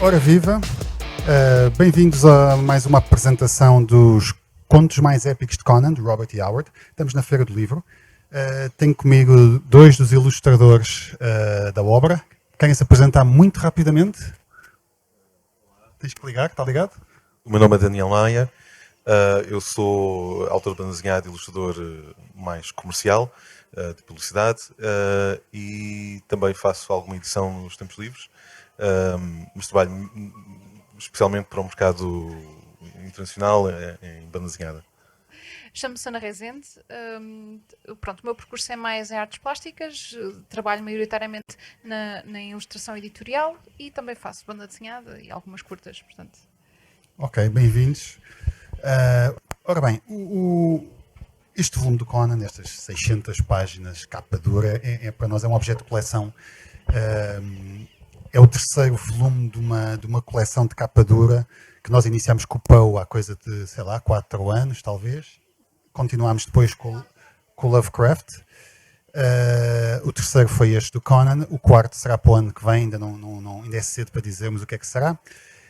Ora viva, bem-vindos a mais uma apresentação dos contos mais épicos de Conan, de Robert E. Howard. Estamos na Feira do Livro. Tenho comigo dois dos ilustradores da obra. Querem se apresentar muito rapidamente? Tens que ligar, está ligado? O meu nome é Daniel Maia, eu sou autor de banda desenhada e ilustrador mais comercial, de publicidade, e também faço alguma edição nos tempos livres, mas trabalho especialmente para o mercado internacional em banda desenhada. Chamo-me Sana Rezende. Pronto, o meu percurso é mais em artes plásticas, trabalho maioritariamente na ilustração editorial e também faço banda desenhada e algumas curtas, portanto. Ok, bem-vindos. Ora bem, este volume do Conan, estas 600 páginas, capa dura, para nós é um objeto de coleção. É o terceiro volume de uma coleção de capa dura que nós iniciámos com o Poe há coisa de, 4 anos, talvez. Continuámos depois com o Lovecraft. O terceiro foi este do Conan. O quarto será para o ano que vem, ainda é cedo para dizermos o que é que será.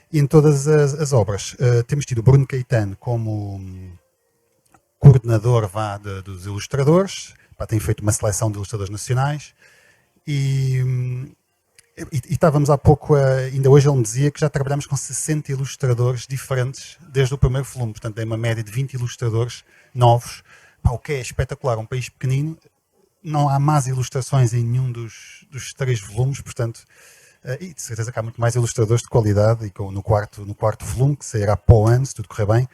E em todas as obras temos tido o Bruno Caetano como coordenador dos ilustradores. Tem feito uma seleção de ilustradores nacionais. E estávamos há pouco, ainda hoje ele me dizia que já trabalhamos com 60 ilustradores diferentes desde o primeiro volume. Portanto, é uma média de 20 ilustradores novos. O que é espetacular. Um país pequenino, não há más ilustrações em nenhum dos 3 volumes, portanto, e de certeza que há muito mais ilustradores de qualidade, e no quarto volume, que sairá para o ano, se tudo correr bem,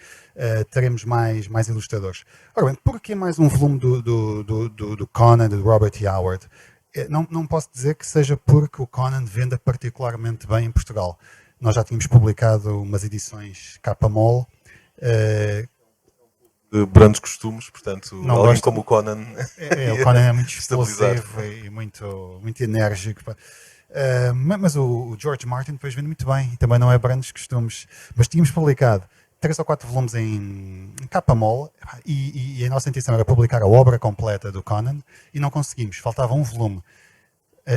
teremos mais ilustradores. Ora bem, porquê mais um volume do Conan, de Robert E. Howard? Não posso dizer que seja porque o Conan venda particularmente bem em Portugal. Nós já tínhamos publicado umas edições capa-mole. De brandos costumes, portanto, não alguém gosto. como o Conan. O Conan é muito explosivo e muito enérgico. Mas o George Martin depois vende muito bem e também não é brandos costumes. Mas tínhamos publicado 3 ou 4 volumes em capa mole e a nossa intenção era publicar a obra completa do Conan e não conseguimos, faltava um volume.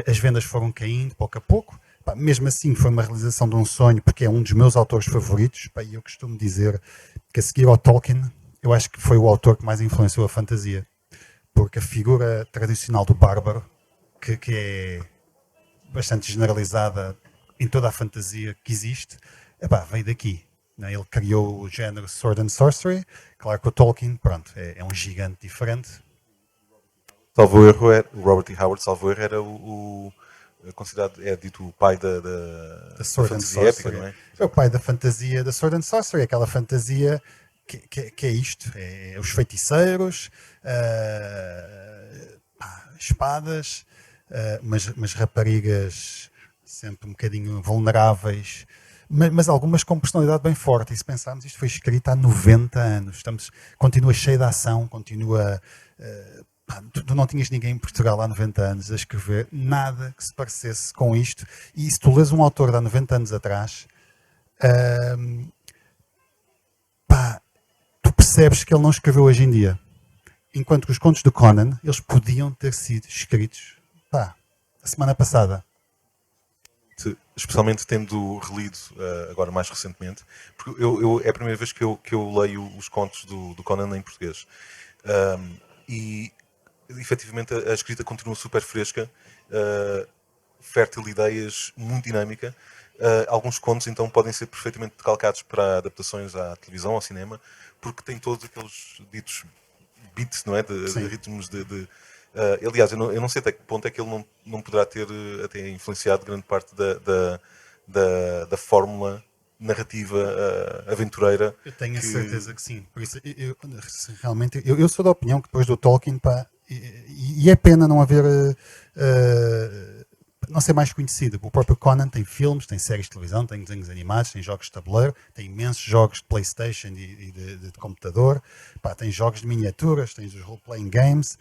As vendas foram caindo pouco a pouco. Mesmo assim foi uma realização de um sonho, porque é um dos meus autores favoritos, e eu costumo dizer que a seguir ao Tolkien, eu acho que foi o autor que mais influenciou a fantasia, porque a figura tradicional do bárbaro, que é bastante generalizada em toda a fantasia que existe, veio daqui. Ele criou o género Sword and Sorcery. Claro que o Tolkien, é um gigante diferente. Salvo erro, o Robert E. Howard, salvo erro, era considerado, dito o pai da Sword and fantasia épica, Sorcery. não é? É o pai da fantasia da Sword and Sorcery, aquela fantasia que é isto, é os feiticeiros, espadas, mas raparigas sempre um bocadinho vulneráveis, mas algumas com personalidade bem forte. E se pensarmos, isto foi escrito há 90 anos, continua cheio de ação, continua... Tu não tinhas ninguém em Portugal há 90 anos a escrever nada que se parecesse com isto. E se tu lês um autor de há 90 anos atrás, tu percebes que ele não escreveu hoje em dia. Enquanto que os contos do Conan, eles podiam ter sido escritos a semana passada. Especialmente tendo relido agora mais recentemente, porque é a primeira vez que eu leio os contos do Conan em português. E efetivamente a escrita continua super fresca, fértil de ideias, muito dinâmica. Alguns contos então podem ser perfeitamente decalcados para adaptações à televisão, ao cinema, porque tem todos aqueles ditos beats, não é? De ritmos aliás, eu não sei até que ponto é que ele não poderá ter até influenciado grande parte da fórmula narrativa aventureira. Eu tenho a certeza que sim. Por isso, realmente, eu sou da opinião que depois do Tolkien, e é pena não haver, não ser mais conhecido. O próprio Conan tem filmes, tem séries de televisão, tem desenhos animados, tem jogos de tabuleiro, tem imensos jogos de PlayStation e de computador, tem jogos de miniaturas, tem os role-playing games.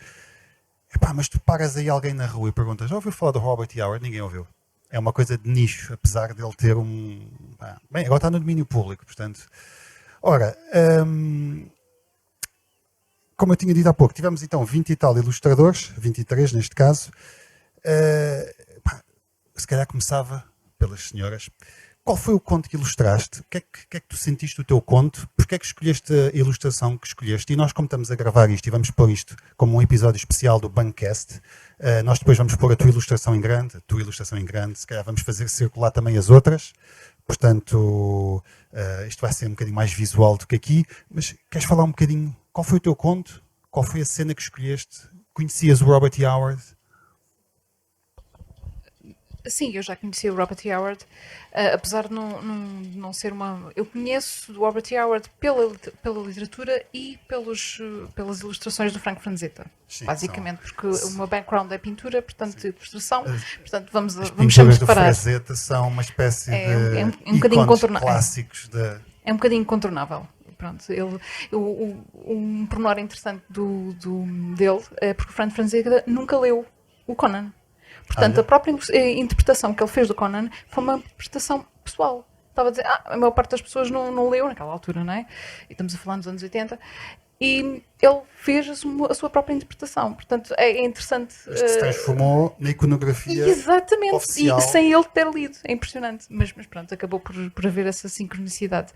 Mas tu paras aí alguém na rua e perguntas: já ouviu falar do Robert E. Howard? Ninguém ouviu. É uma coisa de nicho, apesar de ele ter Bem, agora está no domínio público, portanto... Ora, como eu tinha dito há pouco, tivemos então 20 e tal ilustradores, 23 neste caso. Se calhar começava pelas senhoras. qual foi o conto que ilustraste? O que é que tu sentiste do teu conto? Porquê é que escolheste a ilustração que escolheste? E nós, como estamos a gravar isto e vamos pôr isto como um episódio especial do Bancast, nós depois vamos pôr a tua ilustração em grande, se calhar vamos fazer circular também as outras. Portanto, isto vai ser um bocadinho mais visual do que aqui. Mas queres falar um bocadinho? Qual foi o teu conto? Qual foi a cena que escolheste? Conhecias o Robert E. Howard? Sim, eu já conheci o Robert E. Howard, apesar de não ser uma... Eu conheço o Robert E. Howard pela literatura e pelas ilustrações do Frank Frazetta, basicamente, porque o meu background é pintura, portanto, ilustração, portanto, vamos pinturas do separar. Frazetta são uma espécie um bocadinho clássicos de... É um bocadinho incontornável. Pronto, um pormenor interessante dele é porque o Frank Frazetta nunca leu o Conan. Portanto, a própria interpretação que ele fez do Conan foi uma interpretação pessoal. Estava a dizer, a maior parte das pessoas não leu naquela altura, não é? E estamos a falar nos anos 80. E ele fez a sua própria interpretação. Portanto, é interessante. Isto se transformou na iconografia exatamente, oficial. E sem ele ter lido. É impressionante. Mas pronto, acabou por haver essa sincronicidade.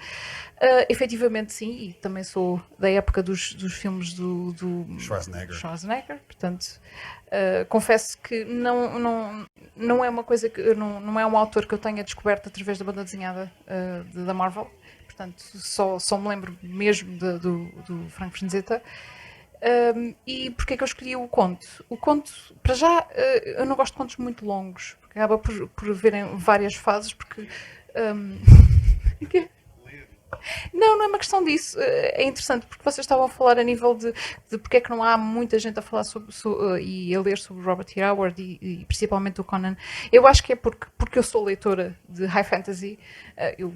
Efetivamente, sim. E também sou da época dos filmes do Schwarzenegger. Portanto, confesso que não é uma coisa que... Não é um autor que eu tenha descoberto através da banda desenhada da Marvel. Portanto, só me lembro mesmo do Frank Frazetta. E porquê é que eu escolhi o conto? O conto, para já, eu não gosto de contos muito longos, porque acaba por haverem várias fases, porque... Não é uma questão disso. É interessante, porque vocês estavam a falar a nível de porque é que não há muita gente a falar e a ler sobre Robert E. Howard e principalmente o Conan. Eu acho que é porque eu sou leitora de High Fantasy, eu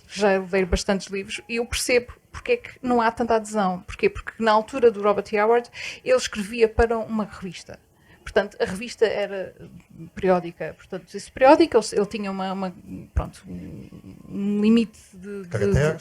já leio bastantes livros e eu percebo porque é que não há tanta adesão. Porquê? Porque na altura do Robert E. Howard ele escrevia para uma revista. Portanto, a revista era periódica. Portanto, esse periódico ele tinha um limite de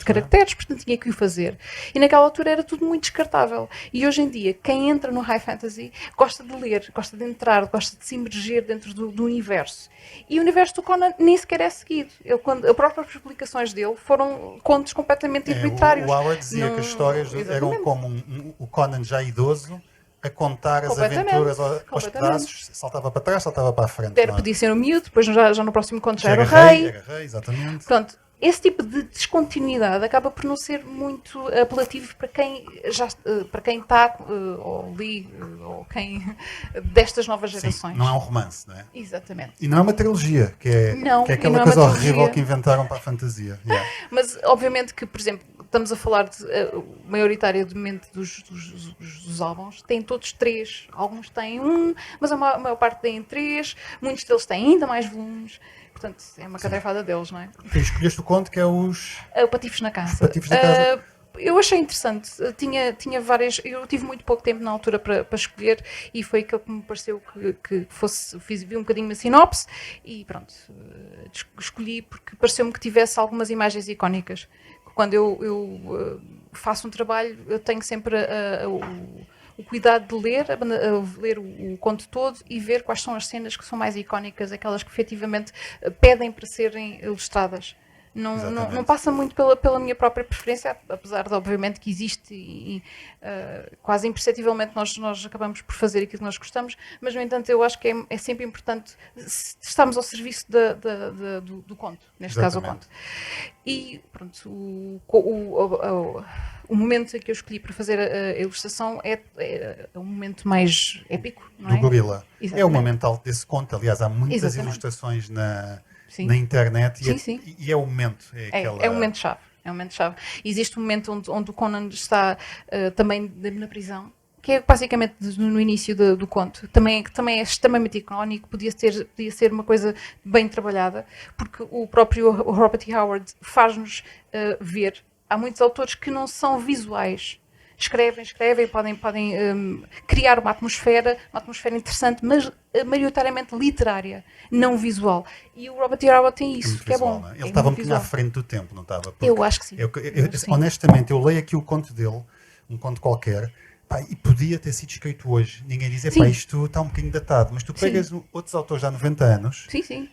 caracteres, portanto tinha que o fazer. E naquela altura era tudo muito descartável. E hoje em dia, quem entra no High Fantasy gosta de ler, gosta de entrar, gosta de se imergir dentro do universo. E o universo do Conan nem sequer é seguido. As próprias publicações dele foram contos completamente arbitrários. O Howard dizia que as histórias eram como o Conan já idoso a contar as aventuras aos pedaços, saltava para trás, saltava para a frente. Podia ser um miúdo, depois já no próximo conto já era o rei. Era rei, exatamente. Pronto, esse tipo de descontinuidade acaba por não ser muito apelativo para quem está, ou li, ou quem destas novas gerações. Sim, não é um romance, não é? Exatamente. E não é uma trilogia, que é aquela coisa horrível que inventaram para a fantasia. Yeah. Mas, obviamente que, por exemplo, estamos a falar maioritariamente dos álbuns, têm todos 3. Alguns têm 1, mas a maior parte têm 3. Muitos deles têm ainda mais volumes. Portanto, é uma catrefada deles, não é? Tu escolheste o conto que é os Patifes na Casa. Os Patifes na Casa. Eu achei interessante. Tinha várias... Eu tive muito pouco tempo na altura para escolher e foi aquele que me pareceu que fosse... Vi um bocadinho uma sinopse e pronto. Escolhi porque pareceu-me que tivesse algumas imagens icónicas. Quando eu faço um trabalho, eu tenho sempre o cuidado de ler o conto todo e ver quais são as cenas que são mais icónicas, aquelas que efetivamente pedem para serem ilustradas. Não passa muito pela minha própria preferência, apesar de obviamente que existe e quase imperceptivelmente nós acabamos por fazer aquilo que nós gostamos, mas no entanto eu acho que é sempre importante estarmos ao serviço do conto, neste caso o conto. E pronto, o momento que eu escolhi para fazer a ilustração é um momento mais épico, não é? Do gorila. Exatamente. É o momento desse conto, aliás, há muitas ilustrações na internet e é o momento. É um momento-chave. É um momento-chave. Existe um momento onde o Conan está também na prisão, que é basicamente no início do conto, que também é extremamente icónico, podia ser uma coisa bem trabalhada, porque o próprio Robert E. Howard faz-nos ver. Há muitos autores que não são visuais. Escrevem, podem criar uma atmosfera interessante, mas maioritariamente literária, não visual. E o Robert E. Howard tem isso, que visual, é bom. Ele estava um bocadinho à frente do tempo, não estava? Porque eu acho que sim. Honestamente, eu leio aqui o conto dele, um conto qualquer, e podia ter sido escrito hoje. Ninguém diz, isto está um bocadinho datado, mas tu pegas outros autores já há 90 anos. Sim.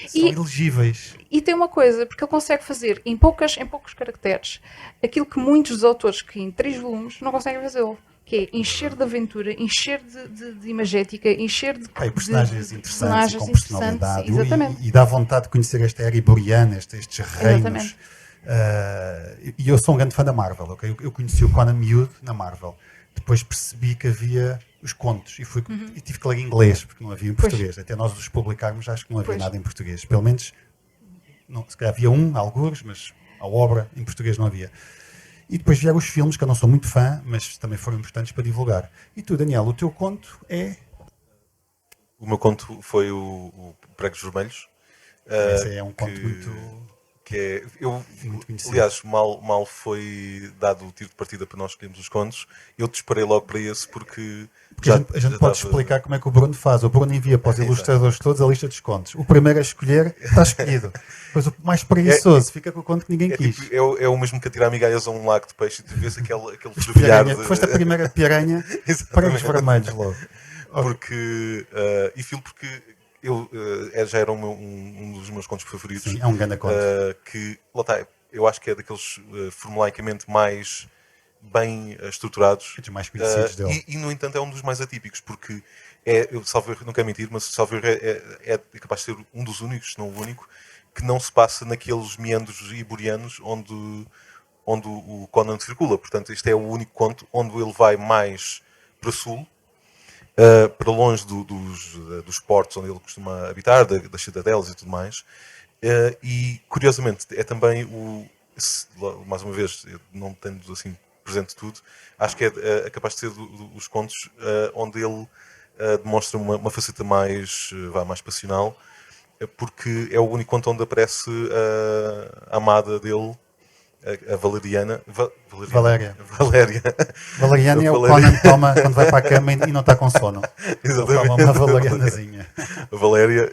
São ilegíveis. E tem uma coisa, porque ele consegue fazer em poucos caracteres aquilo que muitos dos autores que em 3 volumes não conseguem fazer, que é encher de aventura, encher de imagética, encher de personagens interessantes, com personalidade. Exatamente. E dá vontade de conhecer esta era iboriana, estes reinos. E eu sou um grande fã da Marvel, ok? Eu conheci o Conan miúdo na Marvel. Depois percebi que havia os contos e tive que ler em inglês, porque não havia em português. Até nós os publicarmos, acho que não havia nada em português. Pelo menos, não, se calhar havia algures, mas a obra em português não havia. E depois vieram os filmes, que eu não sou muito fã, mas também foram importantes para divulgar. E tu, Daniel, o teu conto é... O meu conto foi o Pregos Vermelhos. Esse é um conto muito... muito conhecido. Aliás, mal foi dado o tiro de partida para nós escolhermos os contos, eu disparei logo para esse porque a gente pode explicar como é que o Bruno faz. O Bruno envia para os ilustradores todos a lista dos contos. O primeiro a escolher está escolhido. Depois o mais preguiçoso fica com o conto que ninguém quis. Tipo, é o mesmo que atirar migalhas a um lago de peixe e tu vês aquele fervilhar de... Foste a primeira piranha, Pregos Vermelhos logo. Porque eu já era um dos meus contos favoritos. Sim, é um grande conto. Que, lá está, eu acho que é daqueles formulaicamente mais bem estruturados. Dos mais conhecidos dele. E, no entanto, é um dos mais atípicos, porque eu salvo erro, não quero mentir, mas salvo erro é capaz de ser um dos únicos, se não o único, que não se passa naqueles meandros iborianos onde o Conan circula. Portanto, este é o único conto onde ele vai mais para sul, para longe dos portos onde ele costuma habitar, das citadelas e tudo mais. E, curiosamente, é também mais uma vez, não tendo assim presente tudo, acho que é capaz de ser os contos onde ele demonstra uma faceta mais passional, porque é o único conto onde aparece a amada dele, a Valeriana. Valéria. Valeriana é o Valéria. Conan toma quando vai para a cama e não está com sono. Exatamente. Toma uma valerianazinha. A Valéria,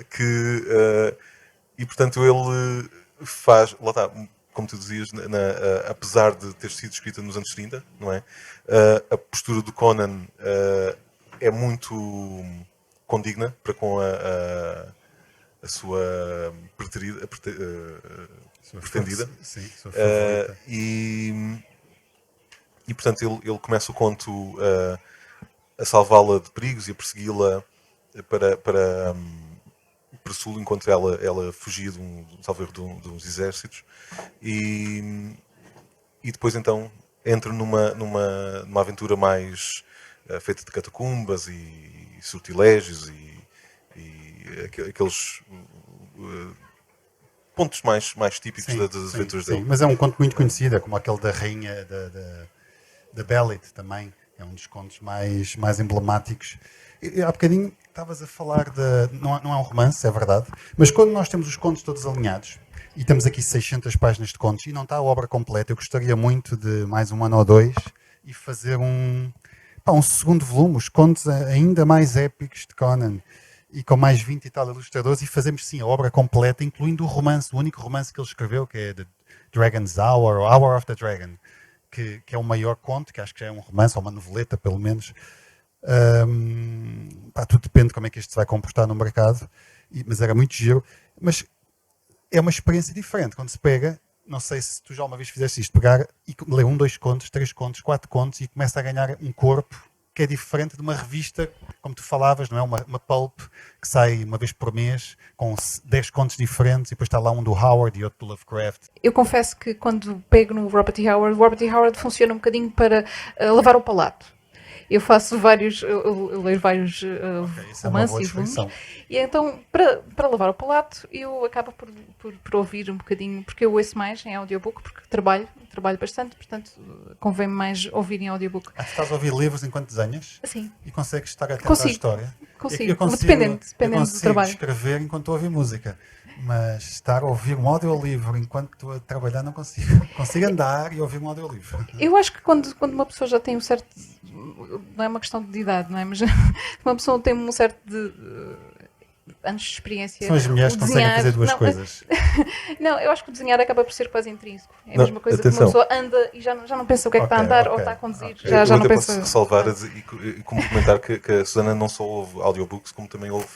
e portanto ele faz, lá está, como tu dizias, apesar de ter sido escrita nos anos 30, não é? A postura do Conan é muito condigna para com a sua pretendida. Sim, sua favorita. E portanto ele começa o conto a salvá-la de perigos e a persegui-la para sul, enquanto ela fugia de uns exércitos, e depois então entra numa aventura mais feita de catacumbas e sortilégios e aqueles pontos mais típicos das aventuras dele. Sim, mas é um conto muito conhecido, é como aquele da rainha da Belit também, é um dos contos mais emblemáticos. E, há bocadinho estavas a falar não é um romance, é verdade, mas quando nós temos os contos todos alinhados, e temos aqui 600 páginas de contos, e não está a obra completa, eu gostaria muito de mais um ano ou dois, e fazer um segundo volume, os contos ainda mais épicos de Conan, e com mais 20 e tal ilustradores, e fazemos sim a obra completa, incluindo o único romance que ele escreveu, que é The Dragon's Hour, ou Hour of the Dragon, que é o maior conto, que acho que já é um romance, ou uma noveleta pelo menos. Tudo depende de como é que isto se vai comportar no mercado, mas era muito giro. Mas é uma experiência diferente quando se pega, não sei se tu já uma vez fizeste isto, pegar e ler 1, 2 contos, 3 contos, 4 contos, e começa a ganhar um corpo que é diferente de uma revista, como tu falavas, não é? Uma pulp que sai uma vez por mês, com 10 contos diferentes, e depois está lá um do Howard e outro do Lovecraft. Eu confesso que quando pego no Robert E. Howard, o Robert E. Howard funciona um bocadinho para lavar o palato. Eu faço vários, eu leio vários romances e volumes, e então, para lavar o palato, eu acabo por ouvir um bocadinho, porque eu ouço mais em audiobook, porque trabalho bastante, portanto, convém mais ouvir em audiobook. Estás a ouvir livros enquanto desenhas? Sim. E consegues estar atento à história? Consigo, dependendo do trabalho. Escrever enquanto estou a ouvir música, mas estar a ouvir um audiolivro enquanto estou a trabalhar não consigo. Consigo andar e ouvir um audiolivro. Eu acho que quando uma pessoa já tem um certo... Não é uma questão de idade, não é? Mas uma pessoa tem um certo anos de experiência. São as mulheres que conseguem fazer duas coisas. Não, eu acho que o desenhar acaba por ser quase intrínseco. É a mesma coisa que uma pessoa anda e já não pensa o que é que está a andar ou está a conduzir. Já não pensa. Posso ressalvar e complementar que a Susana não só ouve audiobooks, como também ouve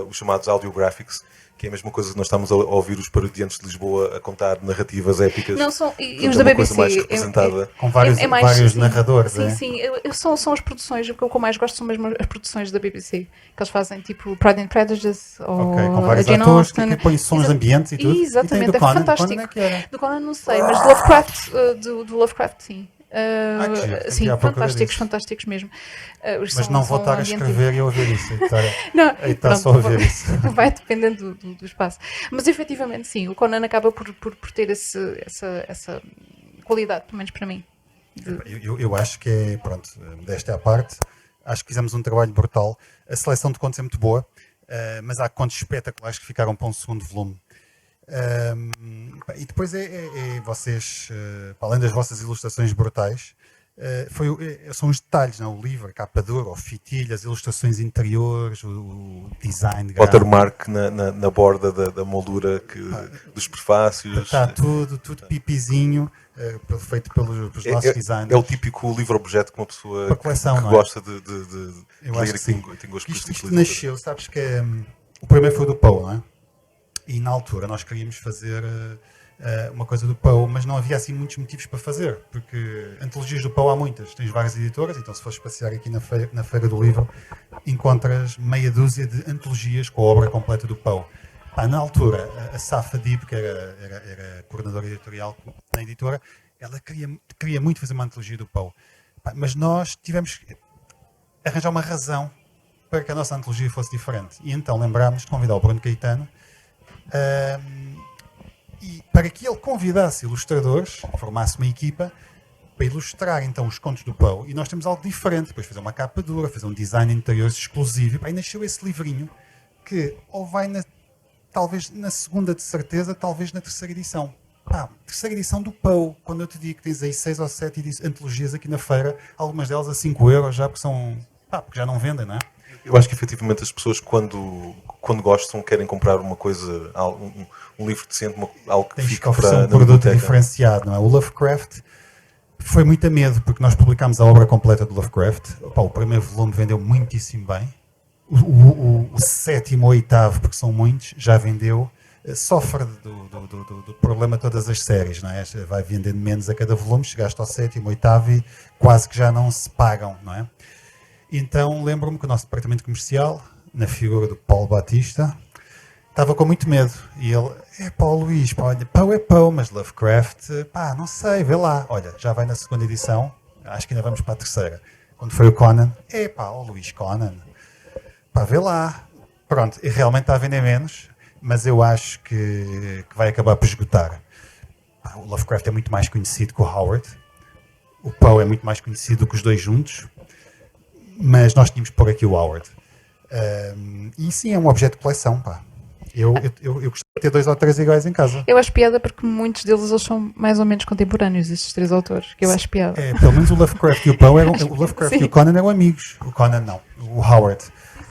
os chamados audiographics, que é a mesma coisa que nós estamos a ouvir os parodiantes de Lisboa a contar narrativas épicas. Não são, e Portanto, os é da uma BBC coisa mais representada. Com vários, é mais, vários sim, narradores, sim, é? sim, são as produções, o que eu mais gosto são mesmo as produções da BBC, que eles fazem tipo Pride and Prejudice ou Ok, com a vários Jane atores Austen. que põem sons ambientes e tudo. Exatamente, e tem do é Conan, fantástico. Conan é que era. Do Conan não sei, mas do Lovecraft, do Lovecraft sim. Que giro, tenho que ir Sim, à procura fantásticos, disso. fantásticos mesmo. Mas não vou estar a escrever e a ouvir isso. Não, Aí está só a ouvir isso. vai dependendo do espaço. Mas efetivamente sim, o Conan acaba por ter essa qualidade, pelo menos para mim. Eu acho que é, pronto, desta é a parte, acho que fizemos um trabalho brutal. A seleção de contos é muito boa, mas há contos espetaculares que ficaram para um segundo volume. E depois vocês, para além das vossas ilustrações brutais, são os detalhes, não? O livro, a capa dura, o fitilho, as ilustrações interiores, o design gráfico. Watermark na borda da moldura dos prefácios. Está tudo pipizinho, feito pelos nossos designers. É o típico livro-objeto que uma pessoa Para coleção, que não é? gosta de Eu ler acho e que sim. tem gosto por Isto este tipo de literatura. nasceu, sabes que o primeiro foi do Poe, não é? E na altura nós queríamos fazer uma coisa do Poe, mas não havia assim muitos motivos para fazer, porque antologias do Poe há muitas, tens várias editoras, então se fores passear aqui na feira do livro, encontras meia dúzia de antologias com a obra completa do Poe. Na altura, a Safa Dib, que era coordenadora editorial na editora, ela queria muito fazer uma antologia do Poe. Mas nós tivemos que arranjar uma razão para que a nossa antologia fosse diferente. E então lembrámos de convidar o Bruno Caetano e para que ele convidasse ilustradores, formasse uma equipa para ilustrar então os contos do Poe. E nós temos algo diferente, depois fazer uma capa dura, fazer um design interior exclusivo. E aí nasceu esse livrinho que ou vai talvez na segunda de certeza, talvez na terceira edição. Terceira edição do Poe, quando eu te digo que tens aí 6 ou 7 antologias aqui na feira, algumas delas a 5 euros já, porque já não vendem, não é? Eu acho que efetivamente as pessoas quando gostam querem comprar uma coisa, um livro decente, algo que tens fique que oferecer para um na produto biblioteca. diferenciado, não é? O Lovecraft foi muito a medo, porque nós publicámos a obra completa do Lovecraft. O primeiro volume vendeu muitíssimo bem. O sétimo ou oitavo, porque são muitos, já vendeu. Sofre do problema de todas as séries, não é? Vai vendendo menos a cada volume, chegaste ao sétimo, oitavo e quase que já não se pagam, não é? Então lembro-me que o nosso departamento comercial, na figura do Paulo Batista, estava com muito medo. E ele, Luís, olha, Poe é Poe, mas Lovecraft, não sei, vê lá. Olha, já vai na segunda edição, acho que ainda vamos para a terceira. Quando foi o Conan, Luís, Conan, vê lá. Pronto, e realmente está a vender menos, mas eu acho que vai acabar por esgotar. O Lovecraft é muito mais conhecido que o Howard, o Poe é muito mais conhecido que os dois juntos, mas nós tínhamos que pôr aqui o Howard. E sim, é um objeto de coleção, Eu gostaria de ter 2 ou 3 iguais em casa. Eu acho piada porque muitos deles eles são mais ou menos contemporâneos, estes 3 autores, que eu acho piada. Pelo menos o Lovecraft e o Poe o Lovecraft e o Conan eram amigos. O Conan não, o Howard.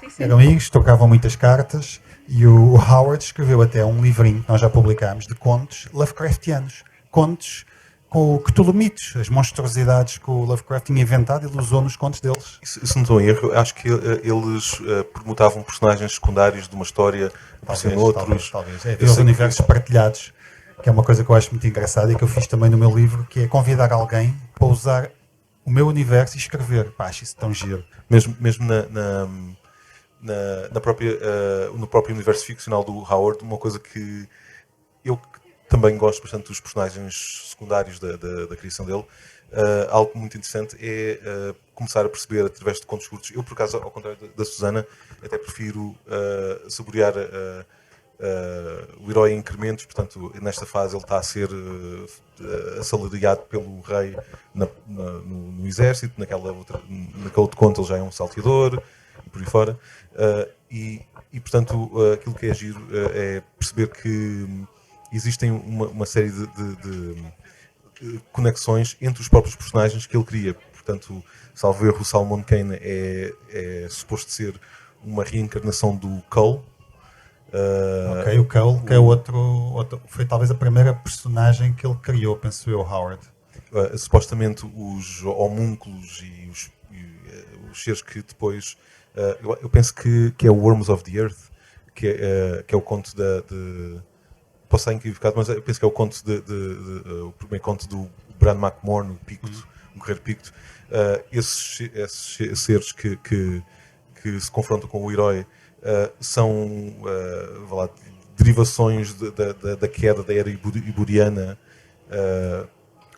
Sim. Eram amigos, trocavam muitas cartas e o Howard escreveu até um livrinho que nós já publicámos de contos Lovecraftianos. Contos com o Cthulhu-mitos, as monstruosidades que o Lovecraft tinha inventado, ele usou nos contos deles. Se não estou em erro, acho que eles permutavam personagens secundários de uma história, apareciam outros. Talvez. Os universos partilhados, que é uma coisa que eu acho muito engraçada e que eu fiz também no meu livro, que é convidar alguém para usar o meu universo e escrever. Acho isso tão giro. Mesmo no próprio universo ficcional do Howard, uma coisa que eu também gosto bastante dos personagens secundários da criação dele. Algo muito interessante é começar a perceber através de contos curtos. Eu, por acaso, ao contrário da Susana, até prefiro saborear o herói em incrementos. Portanto, nesta fase ele está a ser assalariado pelo rei no exército, naquele outro conto ele já é um salteador e por aí fora. Portanto, aquilo que é giro é perceber que existem uma série de conexões entre os próprios personagens que ele cria. Portanto, salvo erro, o Salomon Kane é suposto ser uma reencarnação do Cull. O Cull, que é outro, foi talvez a primeira personagem que ele criou, penso eu, Howard. Supostamente os homúnculos e os seres que depois... eu penso que é o Worms of the Earth, que é o conto posso estar equivocado, mas eu penso que é o conto o primeiro conto do Bran Mak Morn, o Picto, um guerreiro Picto. Esses seres que se confrontam com o herói são vá lá, derivações da queda da era iboriana.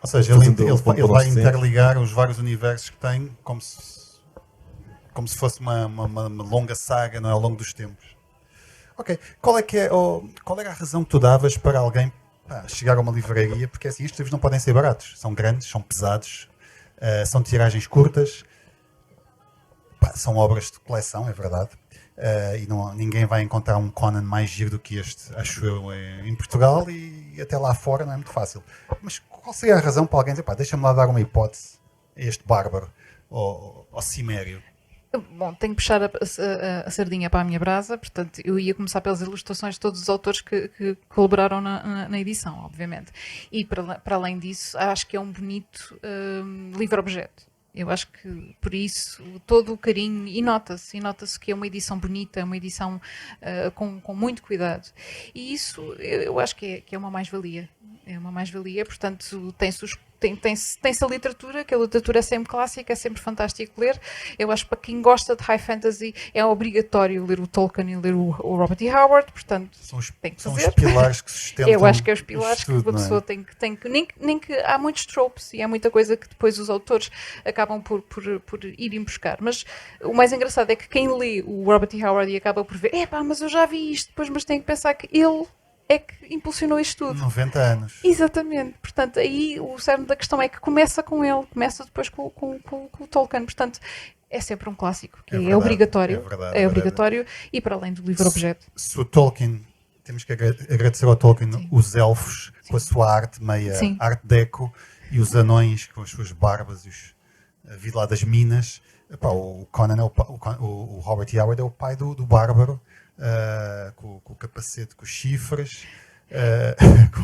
Ou seja, ele vai interligar os vários universos que tem como se fosse uma longa saga, não é, ao longo dos tempos. Ok, qual era a razão que tu davas para alguém chegar a uma livraria? Porque assim, estes livros não podem ser baratos. São grandes, são pesados, são de tiragens curtas, são obras de coleção, é verdade. E ninguém vai encontrar um Conan mais giro do que este, acho eu, em Portugal, e até lá fora não é muito fácil. Mas qual seria a razão para alguém dizer, deixa-me lá dar uma hipótese a este bárbaro, ao cimério? Bom, tenho que puxar a sardinha para a minha brasa, portanto, eu ia começar pelas ilustrações de todos os autores que colaboraram na edição, obviamente. E, para além disso, acho que é um bonito livro-objeto. Eu acho que, por isso, todo o carinho, e nota-se que é uma edição bonita, é uma edição com muito cuidado. E isso, eu acho que é uma mais-valia. É uma mais-valia, portanto, tem-se a literatura, que a literatura é sempre clássica, é sempre fantástico ler. Eu acho que para quem gosta de high fantasy é obrigatório ler o Tolkien e ler o Robert E. Howard, portanto, tem que fazer. São os pilares que sustentam. Eu acho que é os pilares que uma pessoa é? tem que nem que há muitos tropes e há muita coisa que depois os autores acabam por irem buscar. Mas o mais engraçado é que quem lê o Robert E. Howard e acaba por ver, mas eu já vi isto, depois, mas tem que pensar que ele é que impulsionou isto tudo. 90 anos. Exatamente. Portanto, aí o cerne da questão é que começa com ele, começa depois com o Tolkien. Portanto, é sempre um clássico, que é obrigatório. É obrigatório e para além do livro-objeto. Se o Tolkien, temos que agradecer ao Tolkien, sim, os elfos, sim, com a sua arte meia art deco, e os anões com as suas barbas e a vida lá das minas. O Conan o Robert E. Howard é o pai do bárbaro. Com o capacete, com os chifres.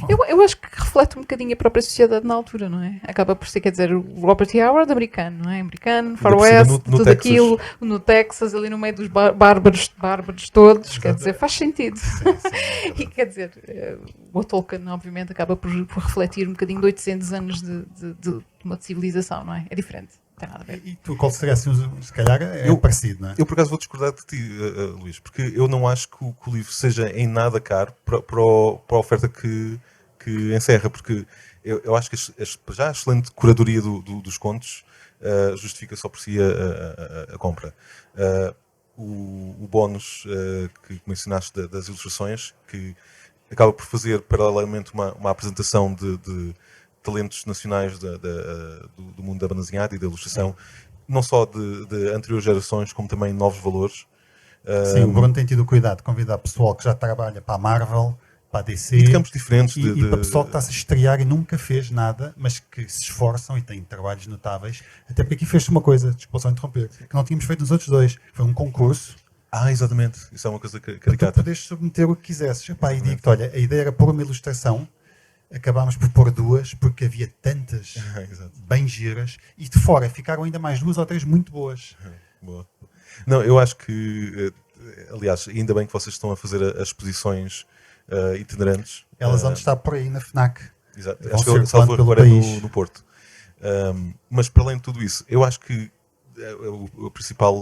Eu acho que reflete um bocadinho a própria sociedade na altura, não é? Acaba por ser, quer dizer, o Robert E. Howard americano, não é? Americano, Far West, no tudo Texas. Aquilo, no Texas, ali no meio dos bárbaros todos, quer dizer, faz sentido. Sim, e quer dizer, o Tolkien, obviamente, acaba por refletir um bocadinho de 800 anos de uma civilização, não é? É diferente. Nada a ver. E tu, qual seria assim, se calhar parecido, não é? Eu por acaso vou discordar de ti, Luís, porque eu não acho que o livro seja em nada caro para a oferta que encerra, porque eu acho que já a excelente curadoria dos contos justifica só por si a compra. O bónus que mencionaste das ilustrações, que acaba por fazer paralelamente uma apresentação de talentos nacionais do mundo da banda desenhada e da ilustração, não só de anteriores gerações, como também novos valores. Sim, o Bruno tem tido o cuidado de convidar pessoal que já trabalha para a Marvel, para a DC, e de campos diferentes. E para pessoal que está-se a estrear e nunca fez nada, mas que se esforçam e têm trabalhos notáveis. Até porque aqui fez-se uma coisa, desculpa só interromper, que não tínhamos feito nos outros dois. Foi um concurso. Exatamente. Isso é uma coisa caricata. Tu podes submeter o que quisesses. E digo-te, olha, a ideia era pôr uma ilustração. Acabámos por pôr duas, porque havia tantas bem giras, e de fora ficaram ainda mais 2 ou 3 muito boas. Boa. Não, eu acho que, aliás, ainda bem que vocês estão a fazer as exposições itinerantes. Elas vão estar por aí na FNAC. Exato. Acho que salvo agora no Porto. Mas para além de tudo isso, eu acho que o principal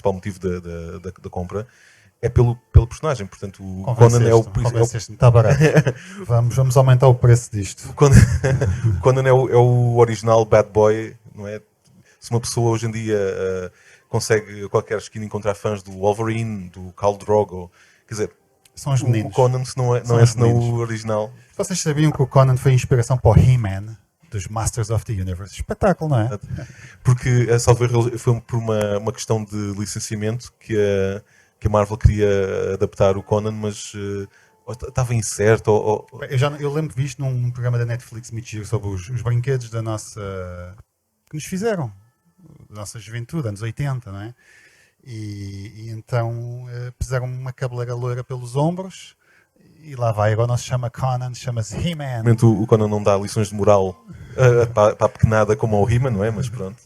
motivo da compra é pelo personagem, portanto o Conan é o está barato. vamos aumentar o preço disto. O Conan é o original bad boy, não é? Se uma pessoa hoje em dia consegue a qualquer esquina encontrar fãs do Wolverine, do Khal Drogo, quer dizer, são os meninos. O Conan não é senão o original. Vocês sabiam que o Conan foi inspiração para o He-Man dos Masters of the Universe? Espetáculo, não é? Porque a salvar foi por uma questão de licenciamento que a Marvel queria adaptar o Conan, mas estava incerto. Eu lembro de visto num programa da Netflix sobre os brinquedos da nossa... que nos fizeram, da nossa juventude, anos 80, não é? E então puseram uma cabeleira loira pelos ombros e lá vai. Agora não se chama Conan, chama-se He-Man. O Conan não dá lições de moral para a pequenada como ao He-Man, não é? Mas pronto.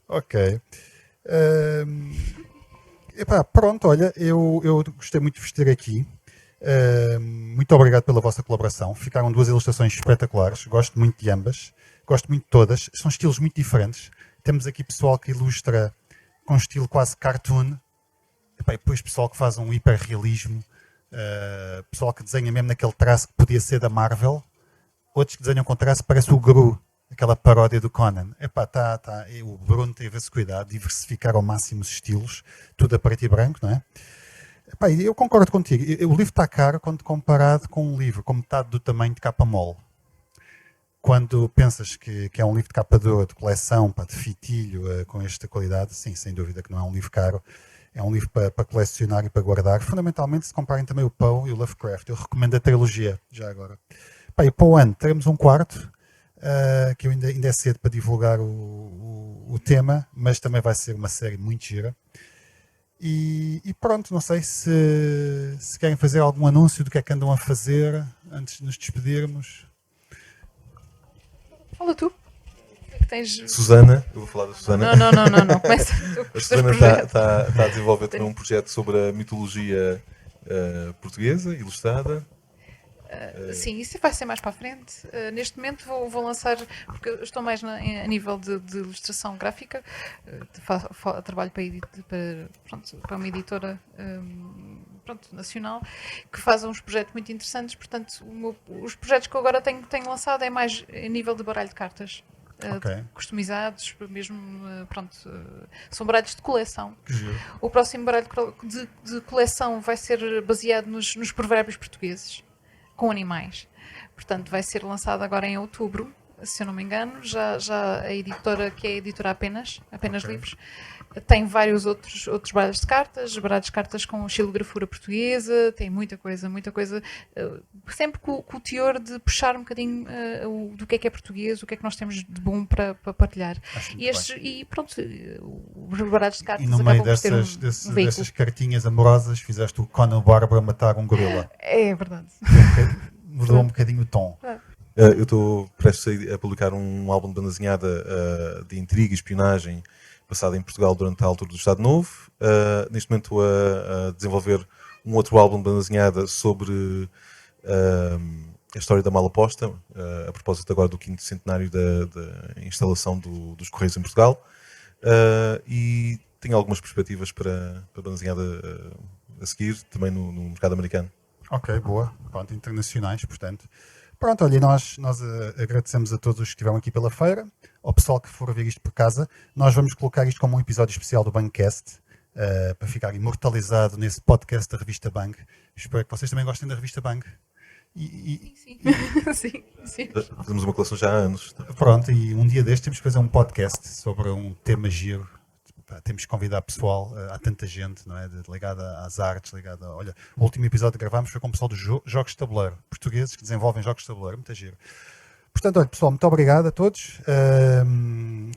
Ok. Epá, pronto, olha, eu gostei muito de vos ter aqui. Muito obrigado pela vossa colaboração. Ficaram 2 ilustrações espetaculares. Gosto muito de ambas. Gosto muito de todas. São estilos muito diferentes. Temos aqui pessoal que ilustra com estilo quase cartoon. Epá, e depois pessoal que faz um hiperrealismo. Pessoal que desenha mesmo naquele traço que podia ser da Marvel. Outros que desenham com traço parece o Gru, aquela paródia do Conan. Epá, o Bruno teve esse cuidado, diversificar ao máximo os estilos, tudo a preto e branco, não é? Epá, eu concordo contigo. O livro está caro quando comparado com um livro com metade do tamanho de capa mole. Quando pensas que é um livro de capa dura, de coleção, pá, de fitilho, com esta qualidade, sim, sem dúvida que não é um livro caro. É um livro para colecionar e para guardar. Fundamentalmente, se comparem também o Poe e o Lovecraft. Eu recomendo a trilogia, já agora. Epá, e para o ano teremos um quarto, que ainda é cedo para divulgar o tema, mas também vai ser uma série muito gira. E pronto, não sei se querem fazer algum anúncio do que é que andam a fazer antes de nos despedirmos. Fala tu. O que é que tens? Susana, eu vou falar da Susana. Não. Começa tu. A Susana está a desenvolver também um projeto sobre a mitologia portuguesa, ilustrada. Sim, isso vai ser mais para a frente. Neste momento vou lançar, porque eu estou mais a nível de ilustração gráfica, trabalho para uma editora nacional, que faz uns projetos muito interessantes. Portanto, os projetos que eu agora tenho lançado é mais a nível de baralho de cartas. Okay. Customizados, mesmo, são baralhos de coleção. Giro. O próximo baralho de coleção vai ser baseado nos provérbios portugueses, com animais. Portanto, vai ser lançado agora em outubro, se eu não me engano. Já a editora, que é a editora Apenas okay. Livros, tem vários outros baralhos de cartas com xilografura portuguesa, tem muita coisa, sempre com o teor de puxar um bocadinho do que é português, o que é que nós temos de bom para partilhar. E pronto, os baralhos de cartas. E no meio dessas cartinhas amorosas fizeste o Conan o Bárbaro matar um gorila. É verdade. Mudou um bocadinho o tom. Eu estou prestes a publicar um álbum de banda desenhada de intriga e espionagem passado em Portugal durante a altura do Estado Novo. Neste momento estou a desenvolver um outro álbum de banda desenhada sobre a história da Malaposta, a propósito agora do 5º centenário da instalação dos Correios em Portugal. E tenho algumas perspectivas para banda desenhada a seguir, também no mercado americano. Ok, boa. Pronto, internacionais, portanto. Pronto, olha, nós agradecemos a todos os que estiveram aqui pela feira, ao pessoal que for ver isto por casa. Nós vamos colocar isto como um episódio especial do Bancast, para ficar imortalizado nesse podcast da Revista Bang. Espero que vocês também gostem da Revista Bang. Sim. Fazemos uma coleção já há anos. Pronto, e um dia deste temos que fazer um podcast sobre um tema giro. Temos que convidar pessoal, há tanta gente, não é? Ligada às artes, olha, o último episódio que gravámos foi com o pessoal dos jogos de tabuleiro, portugueses que desenvolvem jogos de tabuleiro, muito giro. Portanto, olha, pessoal, muito obrigado a todos.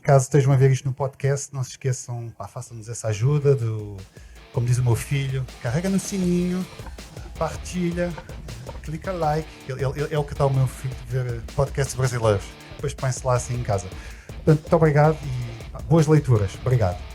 Caso estejam a ver isto no podcast, não se esqueçam, façam-nos essa ajuda, como diz o meu filho, carrega no sininho, partilha, clica like, ele é o que dá o meu filho de ver podcasts brasileiros, depois põe-se lá assim em casa. Portanto, muito obrigado e boas leituras. Obrigado.